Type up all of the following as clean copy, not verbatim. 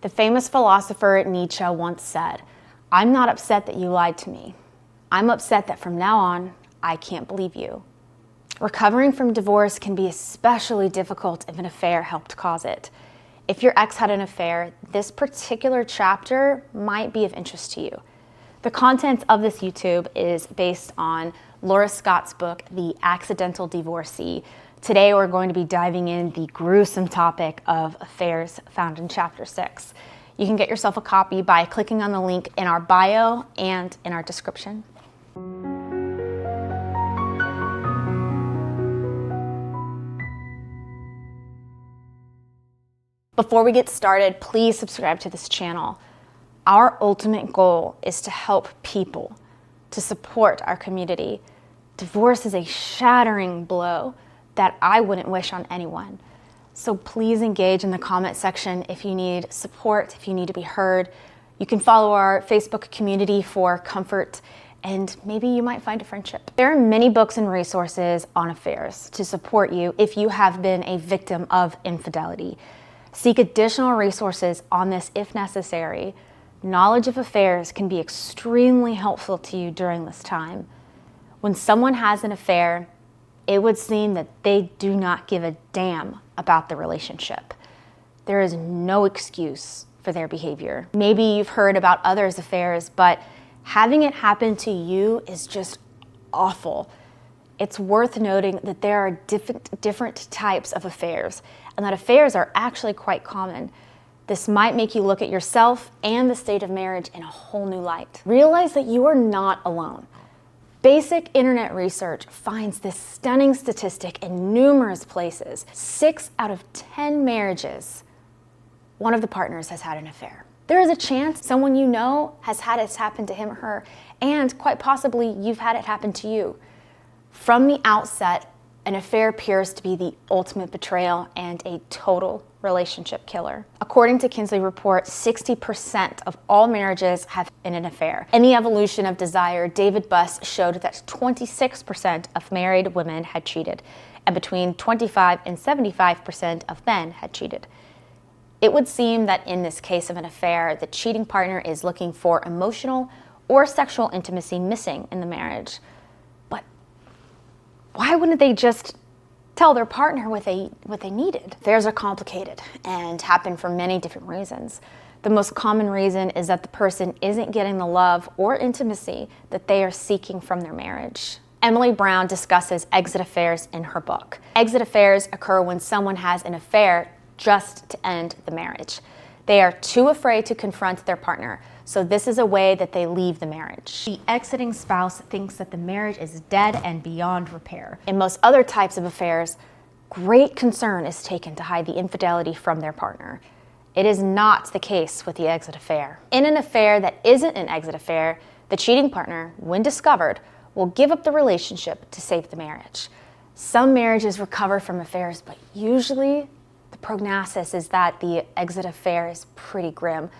The famous philosopher Nietzsche once said, "I'm not upset that you lied to me. I'm upset that from now on, I can't believe you." Recovering from divorce can be especially difficult if an affair helped cause it. If your ex had an affair, this particular chapter might be of interest to you. The contents of this YouTube is based on Laura Scott's book, The Accidental Divorcee. Today we're going to be diving in the gruesome topic of affairs found in chapter 6. You can get yourself a copy by clicking on the link in our bio and in our description. Before we get started, please subscribe to this channel. Our ultimate goal is to help people, to support our community. Divorce is a shattering blow that I wouldn't wish on anyone. So please engage in the comment section if you need support, if you need to be heard. You can follow our Facebook community for comfort, and maybe you might find a friendship. There are many books and resources on affairs to support you if you have been a victim of infidelity. Seek additional resources on this if necessary. Knowledge of affairs can be extremely helpful to you during this time. When someone has an affair, it would seem that they do not give a damn about the relationship. There is no excuse for their behavior. Maybe you've heard about others' affairs, but having it happen to you is just awful. It's worth noting that there are different types of affairs, and that affairs are actually quite common. This might make you look at yourself and the state of marriage in a whole new light. Realize that you are not alone. Basic internet research finds this stunning statistic in numerous places. 6 out of 10 marriages, one of the partners has had an affair. There is a chance someone you know has had it happen to him or her, and quite possibly you've had it happen to you. From the outset, an affair appears to be the ultimate betrayal and a total relationship killer. According to Kinsley report, 60% of all marriages have been an affair. In the evolution of desire, David Buss showed that 26% of married women had cheated, and between 25 and 75% of men had cheated. It would seem that in this case of an affair, the cheating partner is looking for emotional or sexual intimacy missing in the marriage. But why wouldn't they just tell their partner what they needed? Affairs are complicated and happen for many different reasons. The most common reason is that the person isn't getting the love or intimacy that they are seeking from their marriage. Emily Brown discusses exit affairs in her book. Exit affairs occur when someone has an affair just to end the marriage. They are too afraid to confront their partner, so this is a way that they leave the marriage. The exiting spouse thinks that the marriage is dead and beyond repair. In most other types of affairs, great concern is taken to hide the infidelity from their partner. It is not the case with the exit affair. In an affair that isn't an exit affair, the cheating partner, when discovered, will give up the relationship to save the marriage. Some marriages recover from affairs, but usually the prognosis is that the exit affair is pretty grim.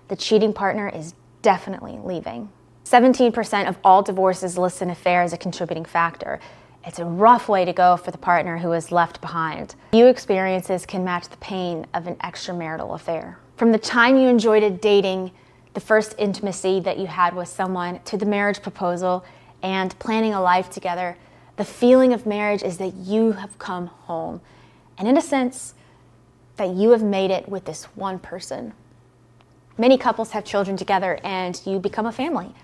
The cheating partner is definitely leaving. 17% of all divorces list an affair as a contributing factor. It's a rough way to go for the partner who is left behind. Few experiences can match the pain of an extramarital affair. From the time you enjoyed dating, the first intimacy that you had with someone, to the marriage proposal and planning a life together, the feeling of marriage is that you have come home. And in a sense, that you have made it with this one person. Many couples have children together and you become a family.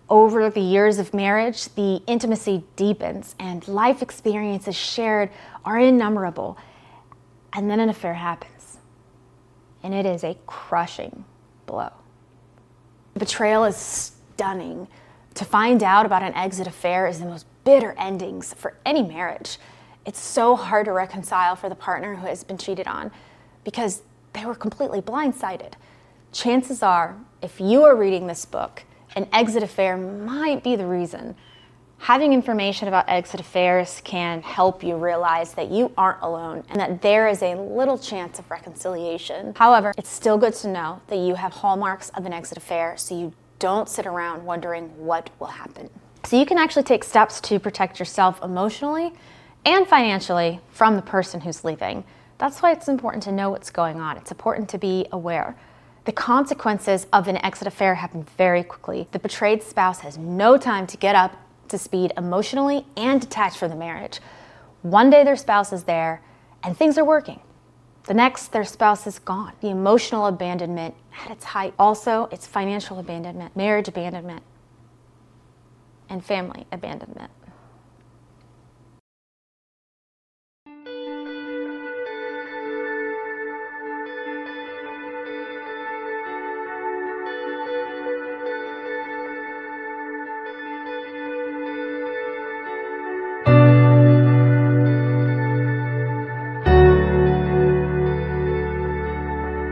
Over the years of marriage, the intimacy deepens and life experiences shared are innumerable. And then an affair happens. And it is a crushing blow. Betrayal is stunning. To find out about an exit affair is the most bitter endings for any marriage. It's so hard to reconcile for the partner who has been cheated on because they were completely blindsided. Chances are, if you are reading this book, an exit affair might be the reason. Having information about exit affairs can help you realize that you aren't alone and that there is a little chance of reconciliation. However, it's still good to know that you have hallmarks of an exit affair so you don't sit around wondering what will happen. So you can actually take steps to protect yourself emotionally and financially from the person who's leaving. That's why it's important to know what's going on. It's important to be aware. The consequences of an exit affair happen very quickly. The betrayed spouse has no time to get up to speed emotionally and detach from the marriage. One day their spouse is there and things are working. The next, their spouse is gone. The emotional abandonment at its height. Also, it's financial abandonment, marriage abandonment, and family abandonment.